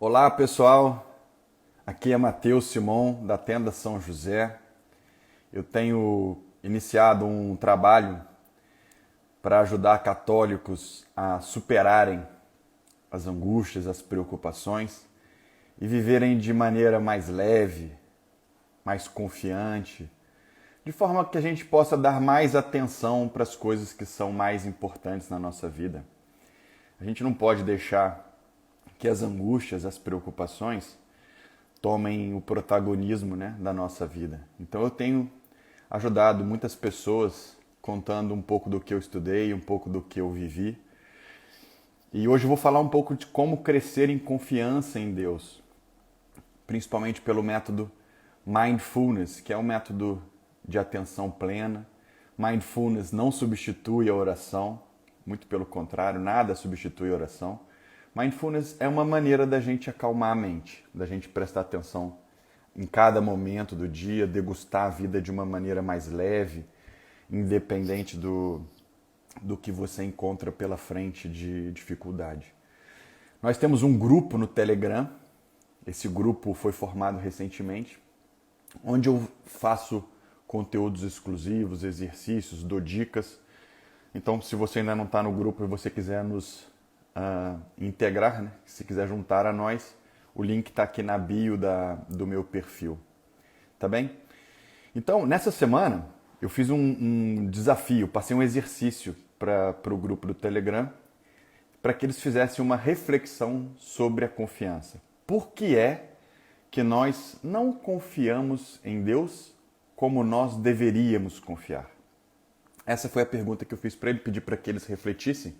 Olá pessoal, aqui é Matheus Simon da Tenda São José. Eu tenho iniciado um trabalho para ajudar católicos a superarem as angústias, as preocupações e viverem de maneira mais leve, mais confiante, de forma que a gente possa dar mais atenção para as coisas que são mais importantes na nossa vida. A gente não pode deixar que as angústias, as preocupações tomem o protagonismo, da nossa vida. Então eu tenho ajudado muitas pessoas contando um pouco do que eu estudei, um pouco do que eu vivi. E hoje eu vou falar um pouco de como crescer em confiança em Deus, principalmente pelo método Mindfulness, que é um método de atenção plena. Mindfulness não substitui a oração, muito pelo contrário, nada substitui a oração. Mindfulness é uma maneira da gente acalmar a mente, da gente prestar atenção em cada momento do dia, degustar a vida de uma maneira mais leve, independente do que você encontra pela frente de dificuldade. Nós temos um grupo no Telegram, esse grupo foi formado recentemente, onde eu faço conteúdos exclusivos, exercícios, dou dicas. Então, se você ainda não está no grupo e você quiser nos integrar, se quiser juntar a nós, o link está aqui na bio do meu perfil. Tá bem? Então, nessa semana, eu fiz um desafio, passei um exercício para o grupo do Telegram, para que eles fizessem uma reflexão sobre a confiança. Por que é que nós não confiamos em Deus como nós deveríamos confiar? Essa foi a pergunta que eu fiz para ele, pedi para que eles refletissem.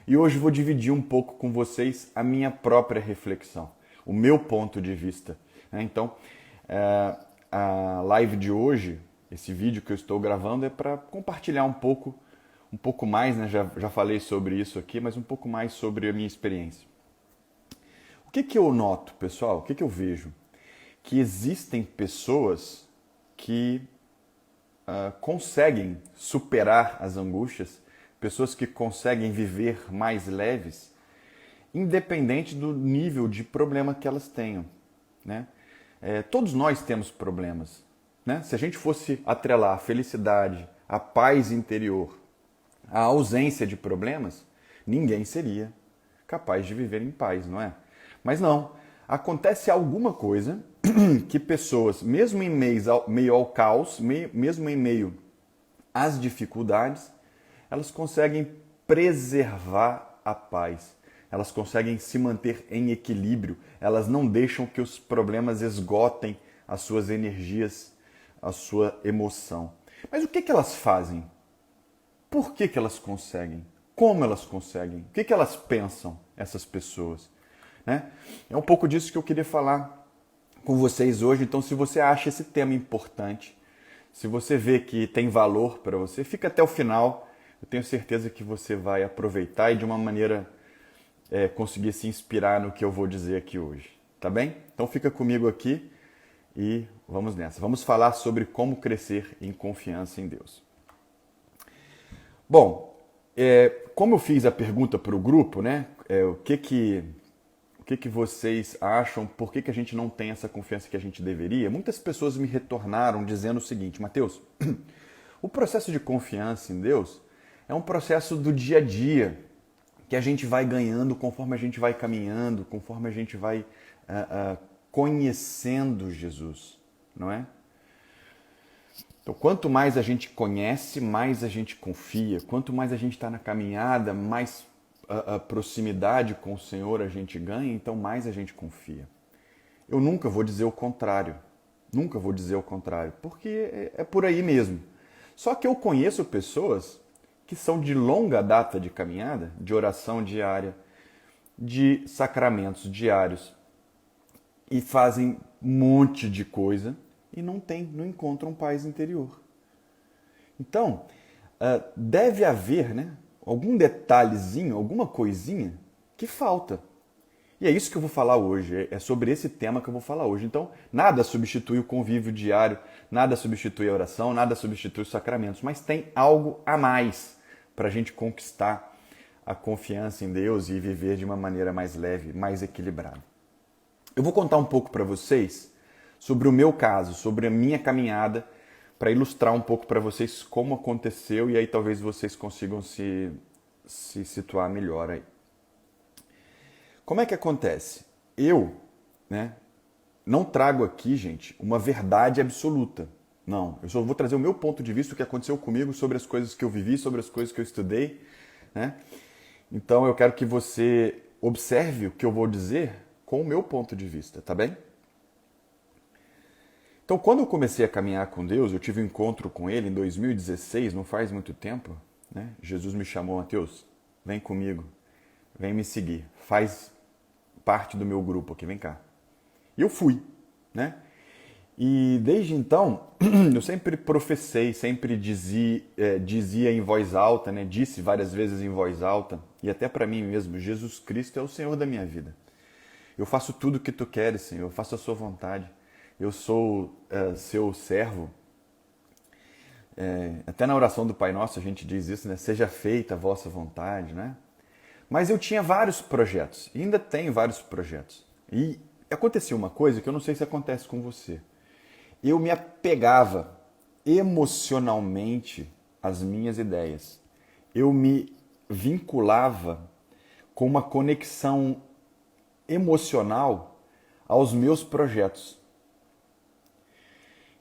E hoje vou dividir um pouco com vocês a minha própria reflexão, o meu ponto de vista. Então, a live de hoje, esse vídeo que eu estou gravando, é para compartilhar um pouco mais, já falei sobre isso aqui, mas um pouco mais sobre a minha experiência. O que eu noto, pessoal? O que eu vejo? Que existem pessoas que conseguem superar as angústias, pessoas que conseguem viver mais leves, independente do nível de problema que elas tenham. Todos nós temos problemas. Se a gente fosse atrelar a felicidade, a paz interior, a ausência de problemas, ninguém seria capaz de viver em paz, não é? Mas não, acontece alguma coisa que pessoas, mesmo em meio ao caos, mesmo em meio às dificuldades, elas conseguem preservar a paz. Elas conseguem se manter em equilíbrio. Elas não deixam que os problemas esgotem as suas energias, a sua emoção. Mas o que elas fazem? Por que elas conseguem? Como elas conseguem? O que elas pensam, essas pessoas? É um pouco disso que eu queria falar com vocês hoje. Então, se você acha esse tema importante, se você vê que tem valor para você, fica até o final. Eu tenho certeza que você vai aproveitar e de uma maneira conseguir se inspirar no que eu vou dizer aqui hoje. Tá bem? Então fica comigo aqui e vamos nessa. Vamos falar sobre como crescer em confiança em Deus. Bom, como eu fiz a pergunta para o grupo, o que vocês acham, por que a gente não tem essa confiança que a gente deveria? Muitas pessoas me retornaram dizendo o seguinte: Matheus, o processo de confiança em Deus é um processo do dia a dia, que a gente vai ganhando conforme a gente vai caminhando, conforme a gente vai conhecendo Jesus, não é? Então, quanto mais a gente conhece, mais a gente confia. Quanto mais a gente está na caminhada, mais a proximidade com o Senhor a gente ganha, então mais a gente confia. Eu nunca vou dizer o contrário. Nunca vou dizer o contrário, porque é por aí mesmo. Só que eu conheço pessoas que são de longa data de caminhada, de oração diária, de sacramentos diários, e fazem um monte de coisa e não encontram paz interior. Então, deve haver algum detalhezinho, alguma coisinha que falta. E é isso que eu vou falar hoje, é sobre esse tema que eu vou falar hoje. Então, nada substitui o convívio diário, nada substitui a oração, nada substitui os sacramentos, mas tem algo a mais para a gente conquistar a confiança em Deus e viver de uma maneira mais leve, mais equilibrada. Eu vou contar um pouco para vocês sobre o meu caso, sobre a minha caminhada, para ilustrar um pouco para vocês como aconteceu e aí talvez vocês consigam se situar melhor aí. Como é que acontece? Eu, né, não trago aqui, gente, uma verdade absoluta. Não, eu só vou trazer o meu ponto de vista, o que aconteceu comigo, sobre as coisas que eu vivi, sobre as coisas que eu estudei, né? Então eu quero que você observe o que eu vou dizer com o meu ponto de vista, tá bem? Então, quando eu comecei a caminhar com Deus, eu tive um encontro com Ele em 2016, não faz muito tempo, né? Jesus me chamou: Mateus, vem comigo, vem me seguir, faz parte do meu grupo aqui, vem cá. E eu fui, né? E desde então, eu sempre professei, sempre dizia em voz alta, né? Disse várias vezes em voz alta, e até para mim mesmo: Jesus Cristo é o Senhor da minha vida. Eu faço tudo o que tu queres, Senhor, eu faço a sua vontade. Eu sou seu servo. Até na oração do Pai Nosso a gente diz isso, né? Seja feita a vossa vontade, né? Mas eu tinha vários projetos, e ainda tenho vários projetos. E aconteceu uma coisa que eu não sei se acontece com você. Eu me apegava emocionalmente às minhas ideias. Eu me vinculava com uma conexão emocional aos meus projetos.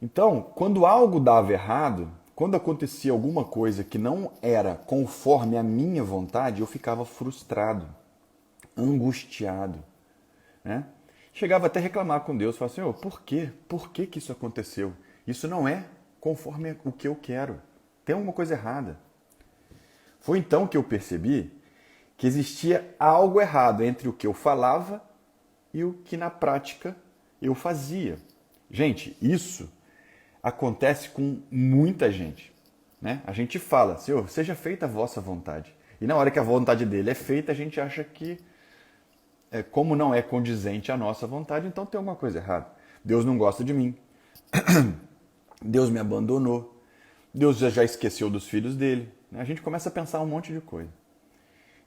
Então, quando algo dava errado, quando acontecia alguma coisa que não era conforme a minha vontade, eu ficava frustrado, angustiado, né? Chegava até a reclamar com Deus, falava: Senhor, por quê? Por que que isso aconteceu? Isso não é conforme o que eu quero. Tem alguma coisa errada. Foi então que eu percebi que existia algo errado entre o que eu falava e o que na prática eu fazia. Gente, isso acontece com muita gente, né? A gente fala: Senhor, seja feita a vossa vontade. E na hora que a vontade dele é feita, a gente acha que, como não é condizente à nossa vontade, então tem alguma coisa errada. Deus não gosta de mim. Deus me abandonou. Deus já esqueceu dos filhos dele. A gente começa a pensar um monte de coisa.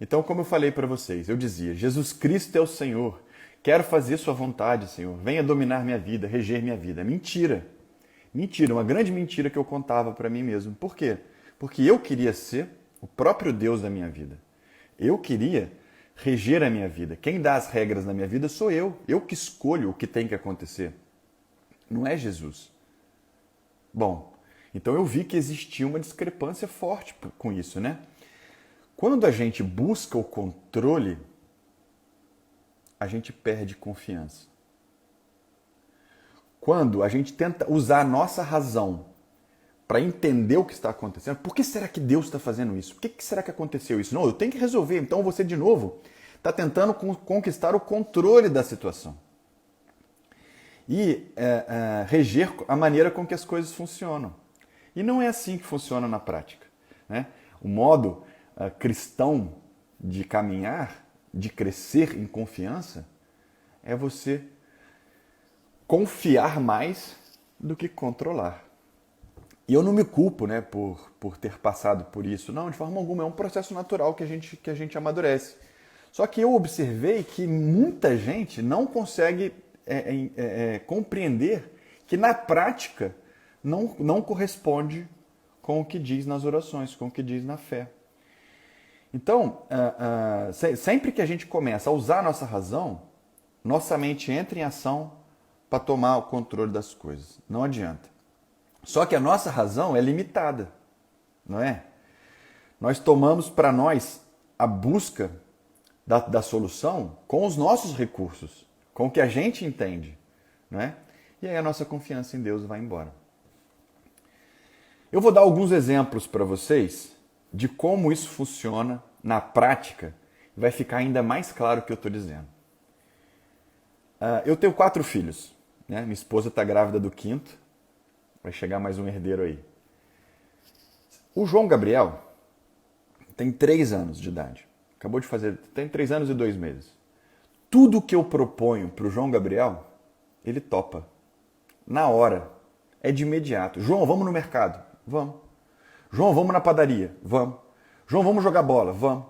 Então, como eu falei para vocês, eu dizia: Jesus Cristo é o Senhor. Quero fazer sua vontade, Senhor. Venha dominar minha vida, reger minha vida. Mentira. Mentira, uma grande mentira que eu contava para mim mesmo. Por quê? Porque eu queria ser o próprio Deus da minha vida. Eu queria reger a minha vida. Quem dá as regras na minha vida sou eu. Eu que escolho o que tem que acontecer. Não é Jesus. Bom, então eu vi que existia uma discrepância forte com isso, né? Quando a gente busca o controle, a gente perde confiança. Quando a gente tenta usar a nossa razão para entender o que está acontecendo, por que será que Deus está fazendo isso? Por que será que aconteceu isso? Não, eu tenho que resolver. Então você, de novo, está tentando conquistar o controle da situação. E reger a maneira com que as coisas funcionam. E não é assim que funciona na prática, né? O modo cristão de caminhar, de crescer em confiança, é você confiar mais do que controlar. E eu não me culpo, né, por ter passado por isso. Não, de forma alguma. É um processo natural que a gente amadurece. Só que eu observei que muita gente não consegue compreender que na prática não corresponde com o que diz nas orações, com o que diz na fé. Então, sempre que a gente começa a usar a nossa razão, nossa mente entra em ação para tomar o controle das coisas. Não adianta. Só que a nossa razão é limitada, não é? Nós tomamos para nós a busca da solução com os nossos recursos, com o que a gente entende, não é? E aí a nossa confiança em Deus vai embora. Eu vou dar alguns exemplos para vocês de como isso funciona na prática e vai ficar ainda mais claro o que eu estou dizendo. Eu tenho 4 filhos, né? Minha esposa está grávida do 5º, vai chegar mais um herdeiro aí. O João Gabriel tem 3 anos de idade, acabou de fazer, tem 3 anos e 2 meses. Tudo que eu proponho para o João Gabriel, ele topa, na hora, é de imediato. João, vamos no mercado? Vamos. João, vamos na padaria? Vamos. João, vamos jogar bola? Vamos.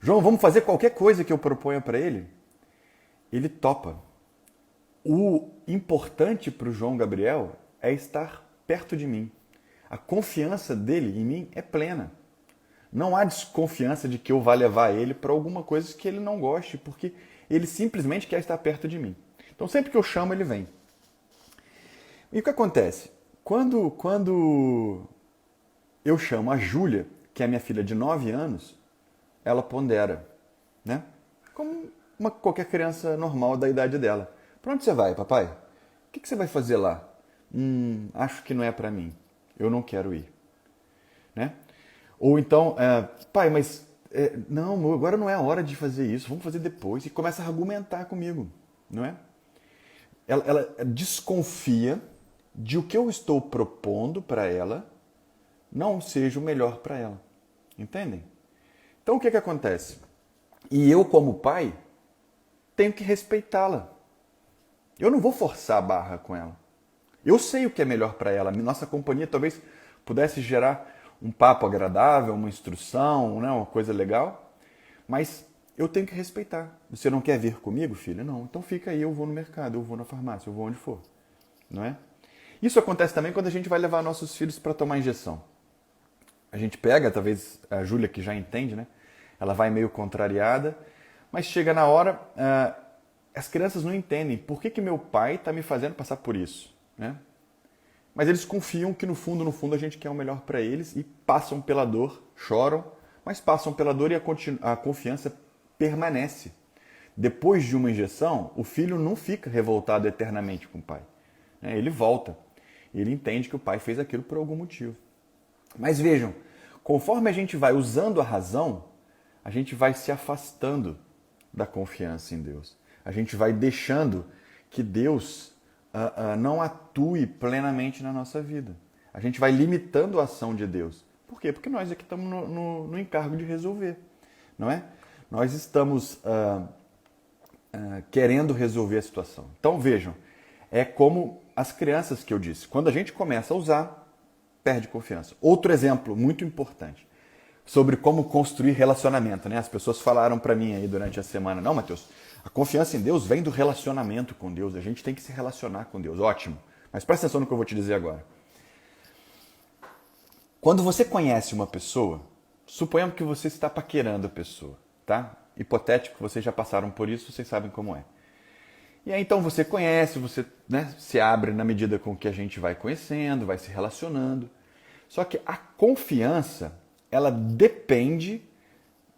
João, vamos fazer qualquer coisa que eu proponha para ele? Ele topa. O importante para o João Gabriel é estar perto de mim. A confiança dele em mim é plena. Não há desconfiança de que eu vá levar ele para alguma coisa que ele não goste, porque ele simplesmente quer estar perto de mim. Então sempre que eu chamo, ele vem. E o que acontece? Quando eu chamo a Júlia, que é a minha filha de 9 anos, ela pondera, né? Como qualquer criança normal da idade dela. Para onde você vai, papai? O que você vai fazer lá? Acho que não é para mim. Eu não quero ir. Né? Ou então, pai, mas não, agora não é a hora de fazer isso, vamos fazer depois. E começa a argumentar comigo, não é? Ela desconfia de o que eu estou propondo para ela não seja o melhor para ela. Entendem? Então o que acontece? E eu, como pai, tenho que respeitá-la. Eu não vou forçar a barra com ela. Eu sei o que é melhor para ela. Nossa companhia talvez pudesse gerar um papo agradável, uma instrução, né, uma coisa legal, mas eu tenho que respeitar. Você não quer vir comigo, filha? Não. Então fica aí, eu vou no mercado, eu vou na farmácia, eu vou onde for. Não é? Isso acontece também quando a gente vai levar nossos filhos para tomar injeção. A gente pega, talvez a Júlia que já entende, né? Ela vai meio contrariada, mas chega na hora, as crianças não entendem por que meu pai está me fazendo passar por isso, né? Mas eles confiam que no fundo a gente quer o melhor para eles e passam pela dor, choram, mas passam pela dor e a confiança permanece. Depois de uma injeção, o filho não fica revoltado eternamente com o pai. Ele volta. Ele entende que o pai fez aquilo por algum motivo. Mas vejam, conforme a gente vai usando a razão, a gente vai se afastando da confiança em Deus. A gente vai deixando que Deus não atue plenamente na nossa vida. A gente vai limitando a ação de Deus. Por quê? Porque nós aqui estamos no encargo de resolver, não é? Nós estamos querendo resolver a situação. Então vejam, é como as crianças que eu disse. Quando a gente começa a usar, perde confiança. Outro exemplo muito importante sobre como construir relacionamento, né? As pessoas falaram para mim aí durante a semana, não, Mateus, a confiança em Deus vem do relacionamento com Deus. A gente tem que se relacionar com Deus. Ótimo. Mas presta atenção no que eu vou te dizer agora. Quando você conhece uma pessoa, suponhamos que você está paquerando a pessoa, tá? Hipotético, vocês já passaram por isso, vocês sabem como é. E aí então você conhece, você, né, se abre na medida com que a gente vai conhecendo, vai se relacionando. Só que a confiança, ela depende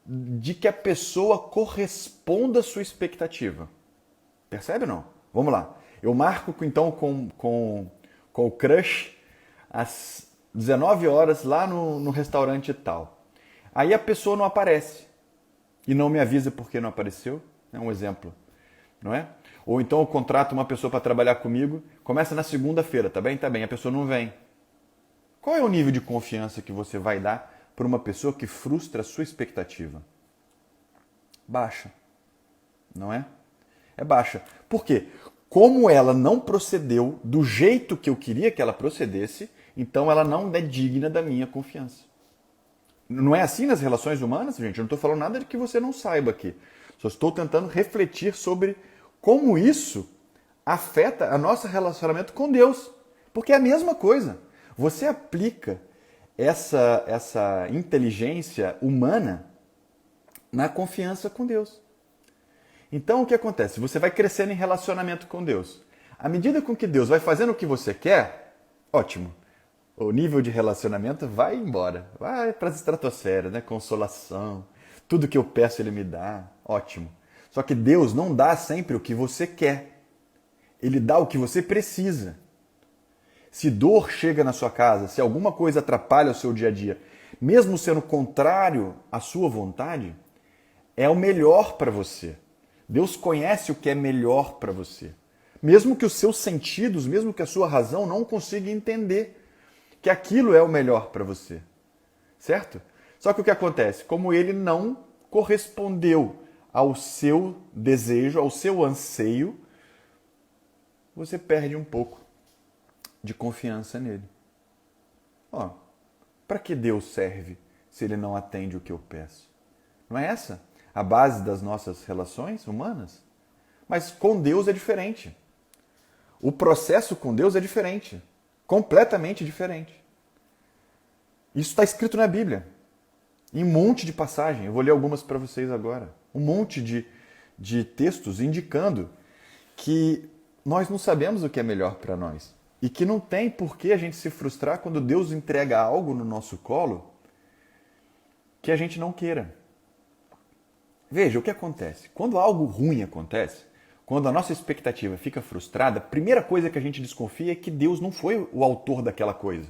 de que a pessoa corresponda à sua expectativa. Percebe ou não? Vamos lá. Eu marco então com o crush às 19 horas lá no restaurante tal. Aí a pessoa não aparece e não me avisa por que não apareceu. É um exemplo, não é? Ou então eu contrato uma pessoa para trabalhar comigo, começa na segunda-feira, tá bem? Tá bem, a pessoa não vem. Qual é o nível de confiança que você vai dar para uma pessoa que frustra a sua expectativa? Baixa. Não é? É baixa. Por quê? Como ela não procedeu do jeito que eu queria que ela procedesse, então ela não é digna da minha confiança. Não é assim nas relações humanas, gente? Eu não estou falando nada de que você não saiba aqui. Só estou tentando refletir sobre como isso afeta o nosso relacionamento com Deus. Porque é a mesma coisa. Você aplica essa inteligência humana na confiança com Deus. Então o que acontece? Você vai crescendo em relacionamento com Deus. À medida com que Deus vai fazendo o que você quer, ótimo. O nível de relacionamento vai embora, vai para as estratosferas, né? Consolação, tudo que eu peço Ele me dá, ótimo. Só que Deus não dá sempre o que você quer. Ele dá o que você precisa. Se dor chega na sua casa, se alguma coisa atrapalha o seu dia a dia, mesmo sendo contrário à sua vontade, é o melhor para você. Deus conhece o que é melhor para você. Mesmo que os seus sentidos, mesmo que a sua razão não consiga entender que aquilo é o melhor para você. Certo? Só que o que acontece? Como ele não correspondeu ao seu desejo, ao seu anseio, você perde um pouco de confiança nele. Ó, para que Deus serve se ele não atende o que eu peço? Não é essa a base das nossas relações humanas? Mas com Deus é diferente. O processo com Deus é diferente, completamente diferente. Isso está escrito na Bíblia, em um monte de passagem. Eu vou ler algumas para vocês agora. Um monte de textos indicando que nós não sabemos o que é melhor para nós. E que não tem por que a gente se frustrar quando Deus entrega algo no nosso colo que a gente não queira. Veja, o que acontece? Quando algo ruim acontece, quando a nossa expectativa fica frustrada, a primeira coisa que a gente desconfia é que Deus não foi o autor daquela coisa.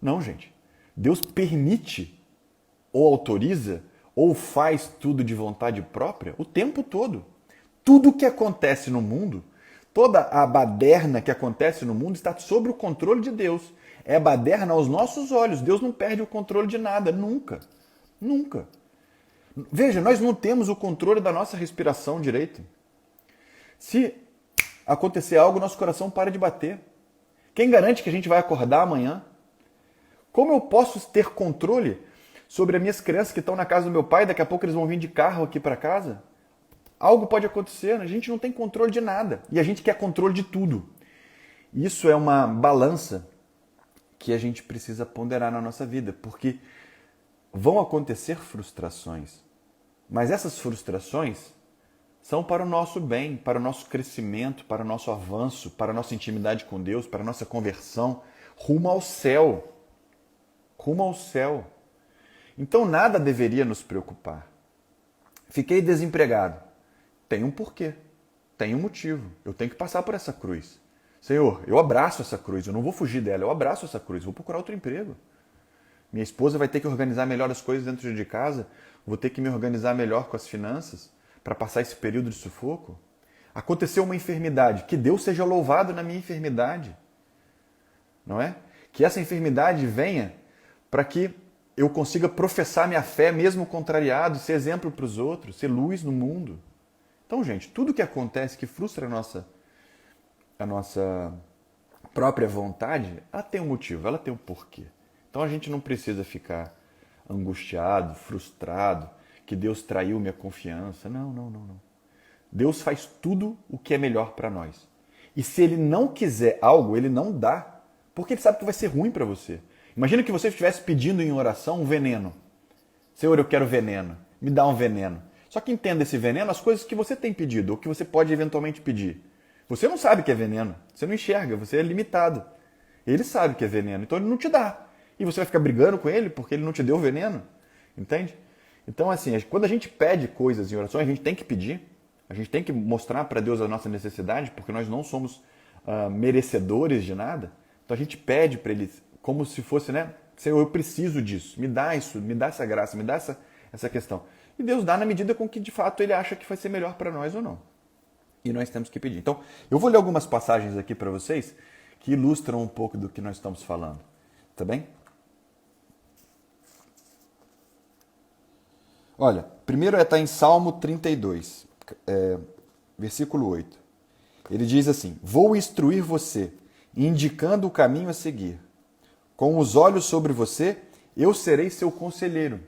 Não, gente. Deus permite, ou autoriza, ou faz tudo de vontade própria o tempo todo. Tudo que acontece no mundo, toda a baderna que acontece no mundo está sob o controle de Deus. É baderna aos nossos olhos. Deus não perde o controle de nada, nunca. Nunca. Veja, nós não temos o controle da nossa respiração direito. Se acontecer algo, nosso coração para de bater. Quem garante que a gente vai acordar amanhã? Como eu posso ter controle sobre as minhas crianças que estão na casa do meu pai, daqui a pouco eles vão vir de carro aqui para casa? Algo pode acontecer, a gente não tem controle de nada. E a gente quer controle de tudo. Isso é uma balança que a gente precisa ponderar na nossa vida, porque vão acontecer frustrações. Mas essas frustrações são para o nosso bem, para o nosso crescimento, para o nosso avanço, para a nossa intimidade com Deus, para a nossa conversão, rumo ao céu. Rumo ao céu. Então nada deveria nos preocupar. Fiquei desempregado. Tem um porquê. Tem um motivo. Eu tenho que passar por essa cruz. Senhor, eu abraço essa cruz. Eu não vou fugir dela. Eu abraço essa cruz. Vou procurar outro emprego. Minha esposa vai ter que organizar melhor as coisas dentro de casa. Vou ter que me organizar melhor com as finanças para passar esse período de sufoco. Aconteceu uma enfermidade. Que Deus seja louvado na minha enfermidade. Não é? Que essa enfermidade venha para que eu consiga professar minha fé mesmo contrariado, ser exemplo para os outros, ser luz no mundo. Então, gente, tudo que acontece que frustra a nossa própria vontade, ela tem um motivo, ela tem um porquê. Então a gente não precisa ficar angustiado, frustrado, que Deus traiu minha confiança. Não, não, não, não. Deus faz tudo o que é melhor para nós. E se Ele não quiser algo, Ele não dá, porque Ele sabe que vai ser ruim para você. Imagina que você estivesse pedindo em oração um veneno. Senhor, eu quero veneno. Me dá um veneno. Só que entenda esse veneno, as coisas que você tem pedido, ou que você pode eventualmente pedir. Você não sabe que é veneno. Você não enxerga, você é limitado. Ele sabe que é veneno, então Ele não te dá. E você vai ficar brigando com Ele porque Ele não te deu veneno. Entende? Então, assim, quando a gente pede coisas em oração, a gente tem que pedir. A gente tem que mostrar para Deus a nossa necessidade, porque nós não somos merecedores de nada. Então a gente pede para Ele como se fosse, né? Senhor, eu preciso disso. Me dá isso, me dá essa graça, me dá essa questão. E Deus dá na medida com que, de fato, Ele acha que vai ser melhor para nós ou não. E nós temos que pedir. Então, eu vou ler algumas passagens aqui para vocês que ilustram um pouco do que nós estamos falando. Tá bem? Olha, primeiro está em Salmo 32, versículo 8. Ele diz assim: Vou instruir você, indicando o caminho a seguir. Com os olhos sobre você, eu serei seu conselheiro.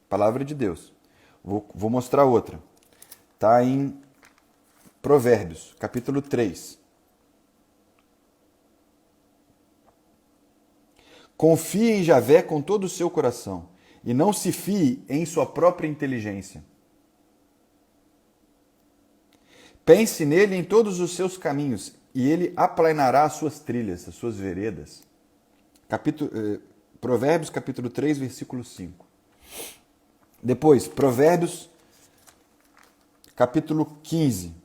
Palavra de Deus. Vou mostrar outra. Está em Provérbios, capítulo 3. Confie em Javé com todo o seu coração e não se fie em sua própria inteligência. Pense nele em todos os seus caminhos e ele aplanará as suas trilhas, as suas veredas. Provérbios capítulo 3, versículo 5. Depois, Provérbios capítulo 15.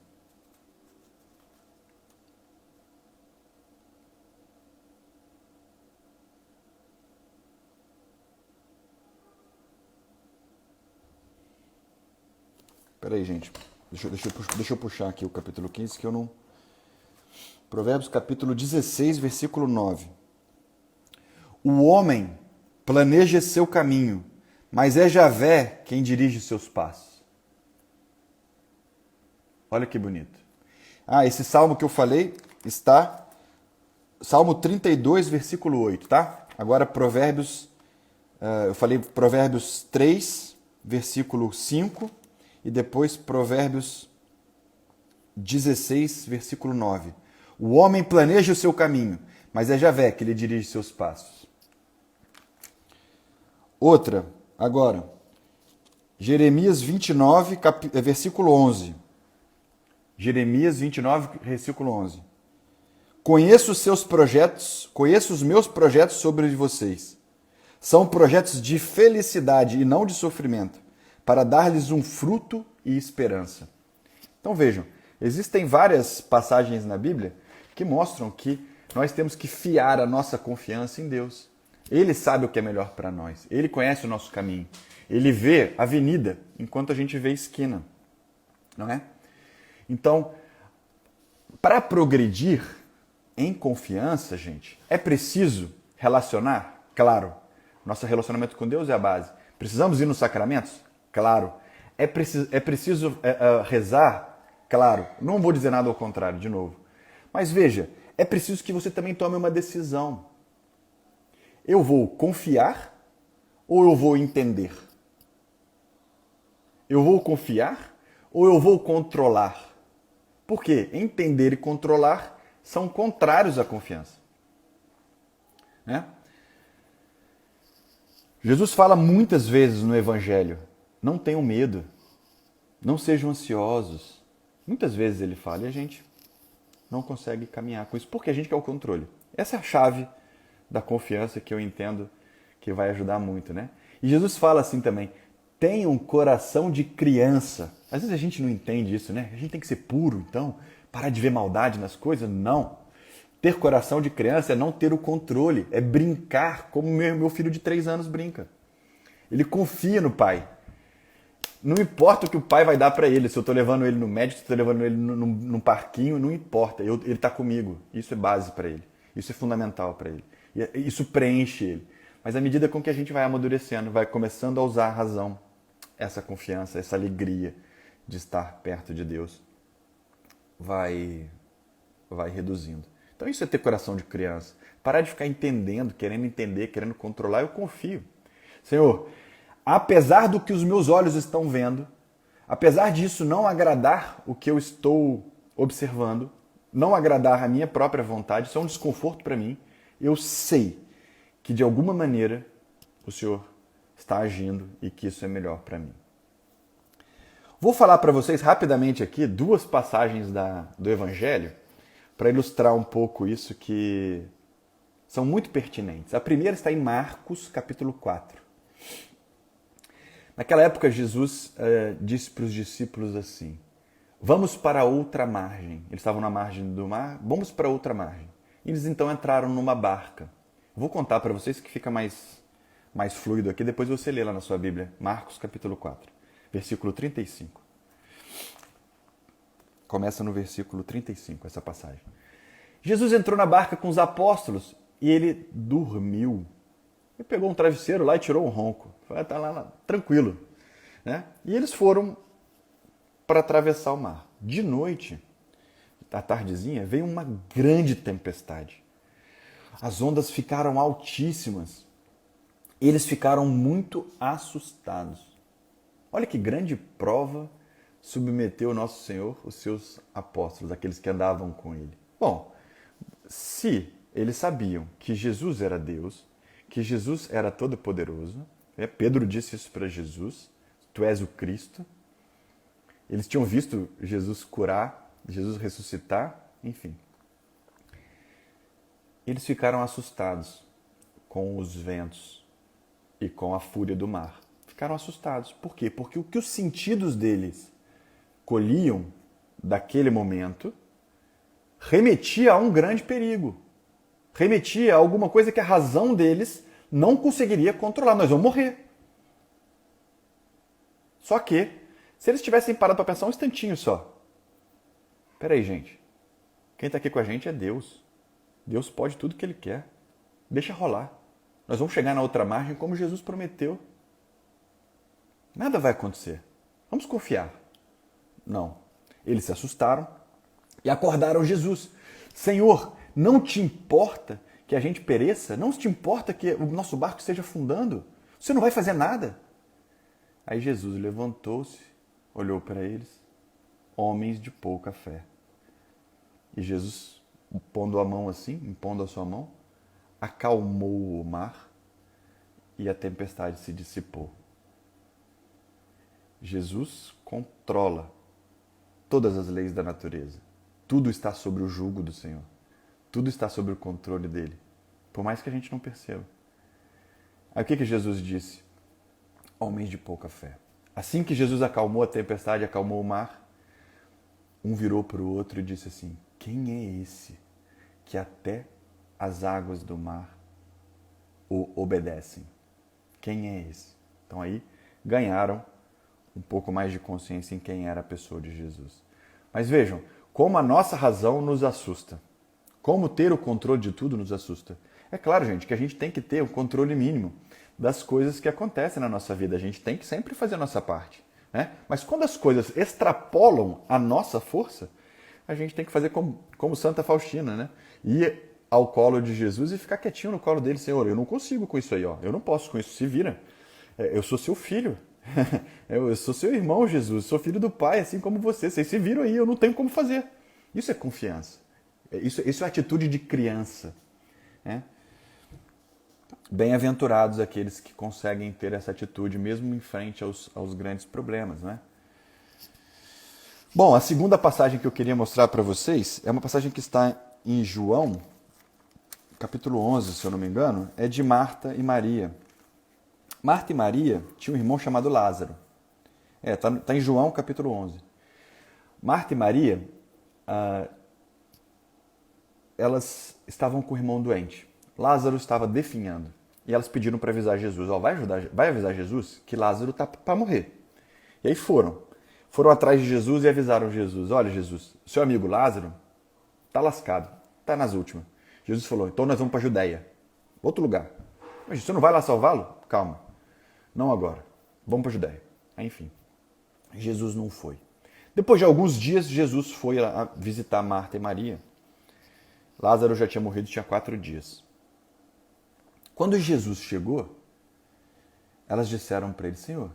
Espera aí, gente. Deixa eu puxar aqui o capítulo 15, que eu não... Provérbios capítulo 16, versículo 9. O homem planeja seu caminho, mas é Javé quem dirige seus passos. Olha que bonito. Esse salmo que eu falei está... Salmo 32, versículo 8, tá? Agora Provérbios... eu falei Provérbios 3, versículo 5... E depois Provérbios 16, versículo 9. O homem planeja o seu caminho, mas é Javé que lhe dirige seus passos. Outra, agora, Jeremias 29, versículo 11. Jeremias 29, versículo 11. Conheço os seus projetos, conheço os meus projetos sobre vocês. São projetos de felicidade e não de sofrimento, para dar-lhes um fruto e esperança. Então vejam, existem várias passagens na Bíblia que mostram que nós temos que fiar a nossa confiança em Deus. Ele sabe o que é melhor para nós. Ele conhece o nosso caminho. Ele vê a avenida enquanto a gente vê a esquina. Não é? Então, para progredir em confiança, gente, é preciso relacionar? Claro. Nosso relacionamento com Deus é a base. Precisamos ir nos sacramentos? Claro. É preciso rezar? Claro. Não vou dizer nada ao contrário, de novo. Mas veja, é preciso que você também tome uma decisão. Eu vou confiar ou eu vou entender? Eu vou confiar ou eu vou controlar? Porque entender e controlar são contrários à confiança. Né? Jesus fala muitas vezes no Evangelho, não tenham medo, não sejam ansiosos. Muitas vezes ele fala e a gente não consegue caminhar com isso, porque a gente quer o controle. Essa é a chave da confiança que eu entendo que vai ajudar muito, né? E Jesus fala assim também, tenha um coração de criança. Às vezes a gente não entende isso, né? A gente tem que ser puro, então, parar de ver maldade nas coisas. Não. Ter coração de criança é não ter o controle, é brincar como meu filho de 3 anos brinca. Ele confia no pai. Não importa o que o pai vai dar para ele, se eu estou levando ele no médico, se eu estou levando ele num parquinho, não importa, ele está comigo. Isso é base para ele, isso é fundamental para ele. Isso preenche ele. Mas à medida com que a gente vai amadurecendo, vai começando a usar a razão, essa confiança, essa alegria de estar perto de Deus, vai reduzindo. Então isso é ter coração de criança. Parar de ficar entendendo, querendo entender, querendo controlar, eu confio. Senhor, apesar do que os meus olhos estão vendo, apesar disso não agradar o que eu estou observando, não agradar a minha própria vontade, isso é um desconforto para mim, eu sei que de alguma maneira o Senhor está agindo e que isso é melhor para mim. Vou falar para vocês rapidamente aqui 2 passagens do Evangelho para ilustrar um pouco isso que são muito pertinentes. A primeira está em Marcos, capítulo 4. Naquela época, Jesus disse para os discípulos assim, vamos para outra margem. Eles estavam na margem do mar, vamos para outra margem. Eles então entraram numa barca. Vou contar para vocês que fica mais fluido aqui, depois você lê lá na sua Bíblia. Marcos, capítulo 4, versículo 35. Começa no versículo 35, essa passagem. Jesus entrou na barca com os apóstolos e ele dormiu. Ele pegou um travesseiro lá e tirou um ronco. Falei, tá lá, tranquilo. Né? E eles foram para atravessar o mar. De noite, à tardezinha, veio uma grande tempestade. As ondas ficaram altíssimas. Eles ficaram muito assustados. Olha que grande prova submeteu o nosso Senhor, os seus apóstolos, aqueles que andavam com ele. Bom, se eles sabiam que Jesus era Deus, que Jesus era todo-poderoso, Pedro disse isso para Jesus, tu és o Cristo. Eles tinham visto Jesus curar, Jesus ressuscitar, enfim. Eles ficaram assustados com os ventos e com a fúria do mar. Ficaram assustados. Por quê? Porque o que os sentidos deles colhiam daquele momento remetia a um grande perigo. Remetia a alguma coisa que a razão deles não conseguiria controlar. Nós vamos morrer. Só que, se eles tivessem parado para pensar um instantinho só. Peraí, gente. Quem está aqui com a gente é Deus. Deus pode tudo que Ele quer. Deixa rolar. Nós vamos chegar na outra margem como Jesus prometeu. Nada vai acontecer. Vamos confiar. Não. Eles se assustaram e acordaram Jesus. Senhor, não te importa que a gente pereça? Não te importa que o nosso barco esteja afundando? Você não vai fazer nada? Aí Jesus levantou-se, olhou para eles, homens de pouca fé. E Jesus pondo a mão assim, impondo a sua mão, acalmou o mar e a tempestade se dissipou. Jesus controla todas as leis da natureza. Tudo está sob o jugo do Senhor. Tudo está sob o controle dele, por mais que a gente não perceba. Aí o que Jesus disse? Homens de pouca fé. Assim que Jesus acalmou a tempestade, acalmou o mar, um virou para o outro e disse assim: quem é esse que até as águas do mar o obedecem? Quem é esse? Então aí ganharam um pouco mais de consciência em quem era a pessoa de Jesus. Mas vejam, como a nossa razão nos assusta. Como ter o controle de tudo nos assusta. É claro, gente, que a gente tem que ter o controle mínimo das coisas que acontecem na nossa vida. A gente tem que sempre fazer a nossa parte, né? Mas quando as coisas extrapolam a nossa força, a gente tem que fazer como Santa Faustina, né? Ir ao colo de Jesus e ficar quietinho no colo dele. Senhor, eu não consigo com isso aí, ó. Eu não posso com isso, se vira. Eu sou seu filho. Eu sou seu irmão, Jesus. Sou filho do Pai, assim como você. Vocês se viram aí, eu não tenho como fazer. Isso é confiança. Isso é atitude de criança, né? Bem-aventurados aqueles que conseguem ter essa atitude, mesmo em frente aos grandes problemas, né? Bom, a segunda passagem que eu queria mostrar para vocês é uma passagem que está em João, capítulo 11, se eu não me engano, é de Marta e Maria. Marta e Maria tinham um irmão chamado Lázaro. Tá em João, capítulo 11. Marta e Maria, elas estavam com o irmão doente. Lázaro estava definhando. E elas pediram para avisar Jesus. Vai avisar Jesus que Lázaro está para morrer. E aí foram. Foram atrás de Jesus e avisaram Jesus. Olha, Jesus, seu amigo Lázaro está lascado. Está nas últimas. Jesus falou, então nós vamos para a Judéia. Outro lugar. Mas você não vai lá salvá-lo? Calma. Não agora. Vamos para a Judéia. Aí, enfim. Jesus não foi. Depois de alguns dias, Jesus foi a visitar Marta e Maria. Lázaro já tinha morrido, tinha 4 dias. Quando Jesus chegou, elas disseram para ele, Senhor,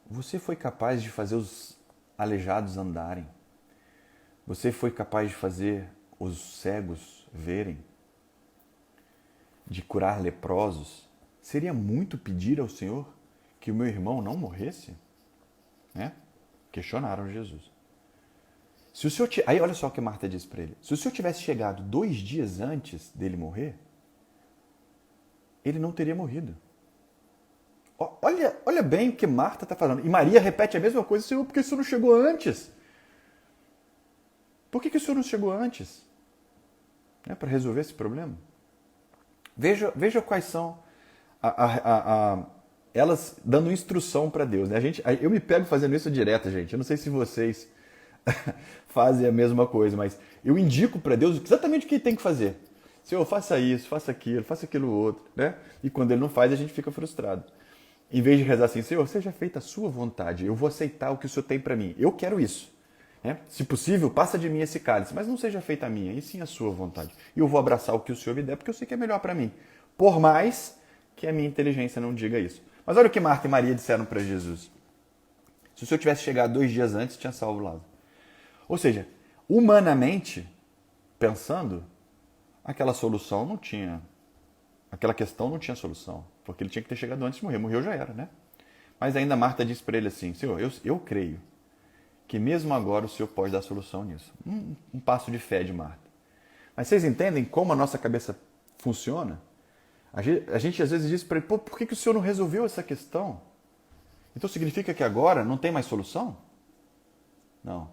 você foi capaz de fazer os aleijados andarem. Você foi capaz de fazer os cegos verem, de curar leprosos. Seria muito pedir ao Senhor que o meu irmão não morresse? Né? Questionaram Jesus. Se o senhor Aí olha só o que Marta disse para ele. Se o senhor tivesse chegado 2 dias antes dele morrer, ele não teria morrido. Olha bem o que Marta está falando. E Maria repete a mesma coisa, Senhor, por que o senhor não chegou antes? Por que o senhor não chegou antes? Para resolver esse problema? Veja quais são elas dando instrução para Deus. Né? Eu me pego fazendo isso direto, gente. Eu não sei se vocês fazem a mesma coisa, mas eu indico para Deus exatamente o que ele tem que fazer. Senhor, faça isso, faça aquilo outro. Né? E quando ele não faz, a gente fica frustrado. Em vez de rezar assim, Senhor, seja feita a sua vontade, eu vou aceitar o que o Senhor tem para mim. Eu quero isso. Né? Se possível, passa de mim esse cálice, mas não seja feita a minha, e sim a sua vontade. E eu vou abraçar o que o Senhor me der, porque eu sei que é melhor para mim. Por mais que a minha inteligência não diga isso. Mas olha o que Marta e Maria disseram para Jesus. Se o Senhor tivesse chegado 2 dias antes, tinha salvo Lázaro. Ou seja, humanamente, pensando, aquela solução não tinha... Aquela questão não tinha solução, porque ele tinha que ter chegado antes de morrer. Morreu já era, né? Mas ainda Marta disse para ele assim, Senhor, eu creio que mesmo agora o Senhor pode dar solução nisso. Um passo de fé de Marta. Mas vocês entendem como a nossa cabeça funciona? A gente às vezes diz para ele, por que o Senhor não resolveu essa questão? Então significa que agora não tem mais solução? Não,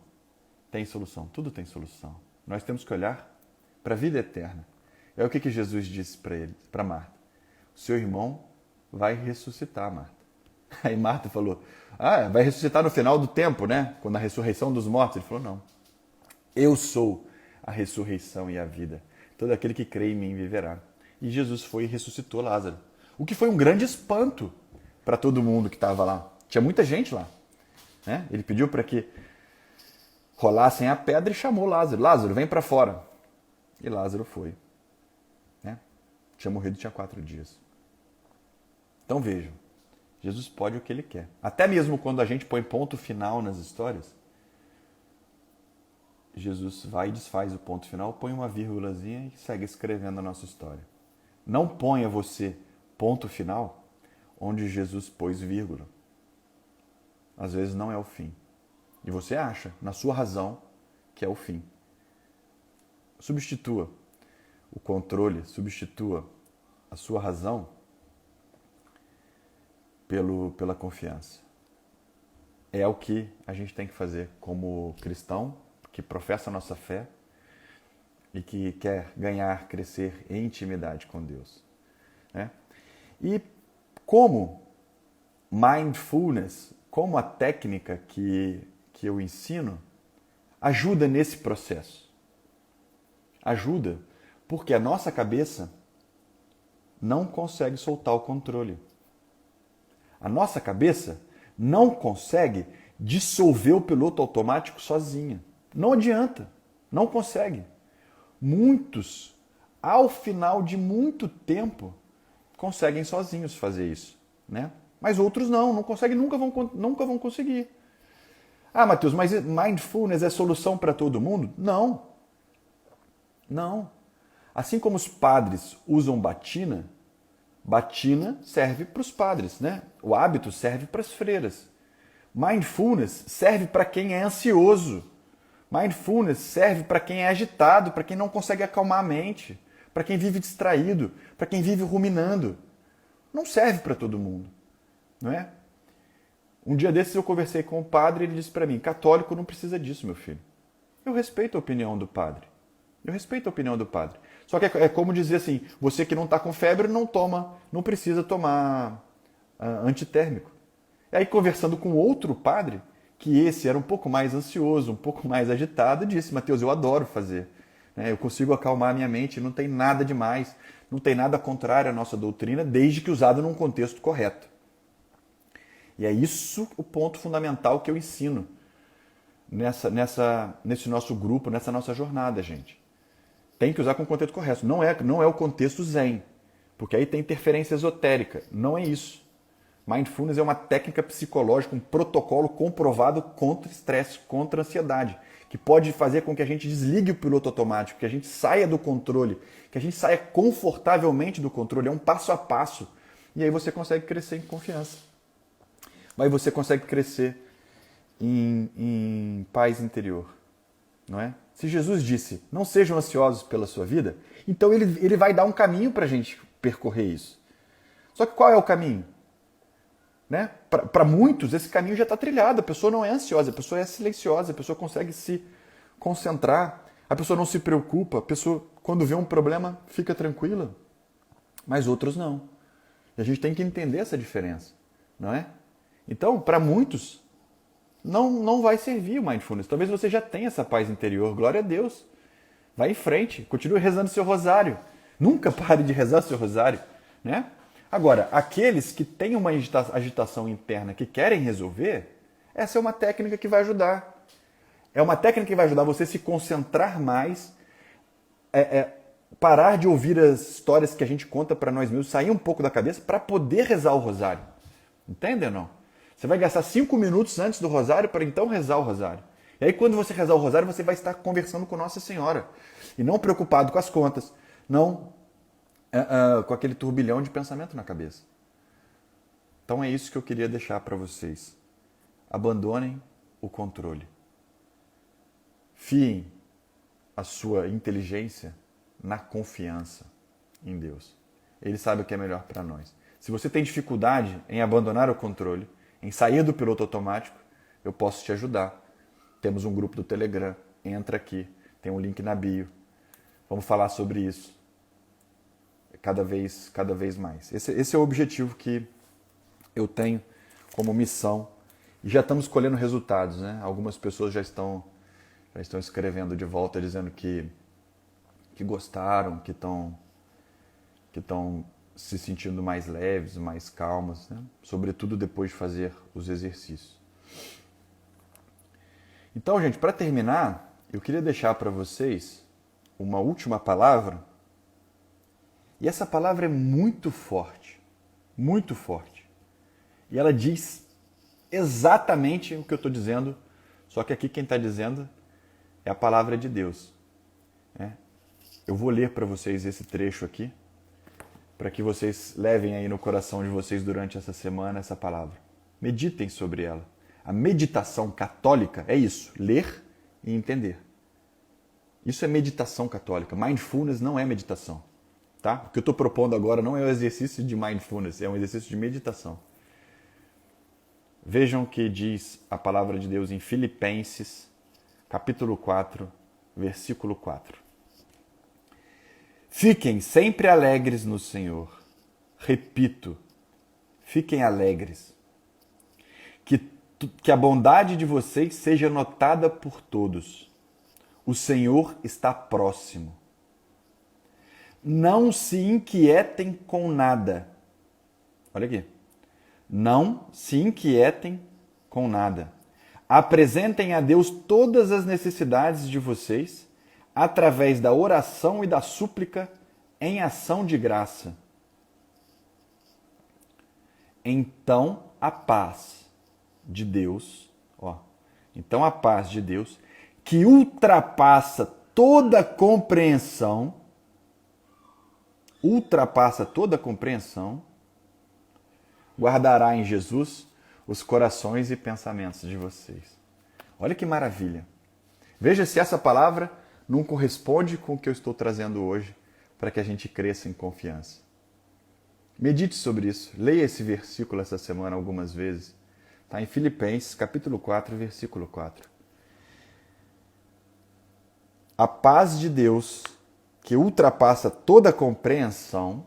tem solução, tudo tem solução. Nós temos que olhar para a vida eterna. É o que Jesus disse para Marta. O seu irmão vai ressuscitar, Marta. Aí Marta falou, vai ressuscitar no final do tempo, né? Quando a ressurreição dos mortos. Ele falou, não. Eu sou a ressurreição e a vida. Todo aquele que crê em mim viverá. E Jesus foi e ressuscitou Lázaro. O que foi um grande espanto para todo mundo que estava lá. Tinha muita gente lá. Né? Ele pediu para que rolassem a pedra e chamou Lázaro. Lázaro, vem para fora. E Lázaro foi. Né? Tinha morrido, tinha 4 dias. Então vejam, Jesus pode o que ele quer. Até mesmo quando a gente põe ponto final nas histórias, Jesus vai e desfaz o ponto final, põe uma vírgulazinha e segue escrevendo a nossa história. Não ponha você ponto final onde Jesus pôs vírgula. Às vezes não é o fim. E você acha, na sua razão, que é o fim. Substitua o controle, substitua a sua razão pela confiança. É o que a gente tem que fazer como cristão, que professa a nossa fé e que quer ganhar, crescer em intimidade com Deus. Né? E como mindfulness, como a técnica que eu ensino, ajuda nesse processo. Ajuda porque a nossa cabeça não consegue soltar o controle. A nossa cabeça não consegue dissolver o piloto automático sozinha. Não adianta, não consegue. Muitos, ao final de muito tempo, conseguem sozinhos fazer isso, né? Mas outros não conseguem, nunca vão conseguir. Ah, Matheus, mas mindfulness é solução para todo mundo? Não. Não. Assim como os padres usam batina, batina serve para os padres, né? O hábito serve para as freiras. Mindfulness serve para quem é ansioso. Mindfulness serve para quem é agitado, para quem não consegue acalmar a mente, para quem vive distraído, para quem vive ruminando. Não serve para todo mundo, não é? Um dia desses eu conversei com o padre e ele disse para mim, católico não precisa disso, meu filho. Eu respeito a opinião do padre. Eu respeito a opinião do padre. Só que é como dizer assim, você que não está com febre não precisa tomar antitérmico. E aí conversando com outro padre, que esse era um pouco mais ansioso, um pouco mais agitado, disse, Matheus, eu adoro fazer. Eu consigo acalmar a minha mente, não tem nada demais, não tem nada contrário à nossa doutrina, desde que usado num contexto correto. E é isso o ponto fundamental que eu ensino nesse nosso grupo, nessa nossa jornada, gente. Tem que usar com o contexto correto. Não é o contexto zen, porque aí tem interferência esotérica. Não é isso. Mindfulness é uma técnica psicológica, um protocolo comprovado contra estresse, contra ansiedade, que pode fazer com que a gente desligue o piloto automático, que a gente saia do controle, que a gente saia confortavelmente do controle. É um passo a passo. E aí você consegue crescer em confiança. Aí você consegue crescer em paz interior. Não é? Se Jesus disse, não sejam ansiosos pela sua vida, então ele vai dar um caminho para a gente percorrer isso. Só que qual é o caminho? Né? Para muitos, esse caminho já está trilhado. A pessoa não é ansiosa, a pessoa é silenciosa, a pessoa consegue se concentrar, a pessoa não se preocupa, a pessoa, quando vê um problema, fica tranquila. Mas outros não. E a gente tem que entender essa diferença. Não é? Então, para muitos, não vai servir o mindfulness. Talvez você já tenha essa paz interior. Glória a Deus. Vai em frente. Continue rezando seu rosário. Nunca pare de rezar seu rosário. Né? Agora, aqueles que têm uma agitação interna, que querem resolver, essa é uma técnica que vai ajudar. É uma técnica que vai ajudar você a se concentrar mais, parar de ouvir as histórias que a gente conta para nós mesmos, sair um pouco da cabeça para poder rezar o rosário. Entende ou não? Você vai gastar 5 minutos antes do rosário para então rezar o rosário. E aí quando você rezar o rosário, você vai estar conversando com Nossa Senhora. E não preocupado com as contas, não com aquele turbilhão de pensamento na cabeça. Então é isso que eu queria deixar para vocês. Abandonem o controle. Fiem a sua inteligência na confiança em Deus. Ele sabe o que é melhor para nós. Se você tem dificuldade em abandonar o controle, em sair do piloto automático, eu posso te ajudar. Temos um grupo do Telegram, entra aqui, tem um link na bio. Vamos falar sobre isso cada vez mais. Esse é o objetivo que eu tenho como missão e já estamos colhendo resultados, né? Algumas pessoas já estão escrevendo de volta dizendo que gostaram, que estão se sentindo mais leves, mais calmas, né? Sobretudo depois de fazer os exercícios. Então, gente, para terminar, eu queria deixar para vocês uma última palavra, e essa palavra é muito forte, e ela diz exatamente o que eu estou dizendo, só que aqui quem está dizendo é a palavra de Deus. Eu vou ler para vocês esse trecho aqui, para que vocês levem aí no coração de vocês durante essa semana essa palavra. Meditem sobre ela. A meditação católica é isso, ler e entender. Isso é meditação católica. Mindfulness não é meditação. Tá? O que eu estou propondo agora não é um exercício de mindfulness, é um exercício de meditação. Vejam o que diz a palavra de Deus em Filipenses, capítulo 4, versículo 4. Fiquem sempre alegres no Senhor. Repito, fiquem alegres. Que a bondade de vocês seja notada por todos. O Senhor está próximo. Não se inquietem com nada. Olha aqui. Não se inquietem com nada. Apresentem a Deus todas as necessidades de vocês através da oração e da súplica em ação de graça. Então a paz de Deus, então a paz de Deus, que ultrapassa toda compreensão, guardará em Jesus os corações e pensamentos de vocês. Olha que maravilha. Veja se essa palavra não corresponde com o que eu estou trazendo hoje para que a gente cresça em confiança. Medite sobre isso. Leia esse versículo essa semana algumas vezes. Está em Filipenses, capítulo 4, versículo 4. A paz de Deus, que ultrapassa toda compreensão,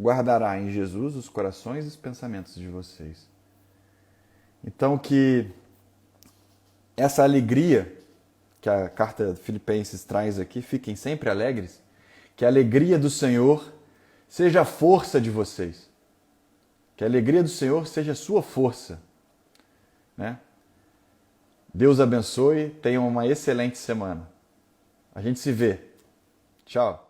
guardará em Jesus os corações e os pensamentos de vocês. Então que essa alegria que a carta de Filipenses traz aqui, fiquem sempre alegres, que a alegria do Senhor seja a força de vocês. Que a alegria do Senhor seja a sua força. Né? Deus abençoe, tenham uma excelente semana. A gente se vê. Tchau.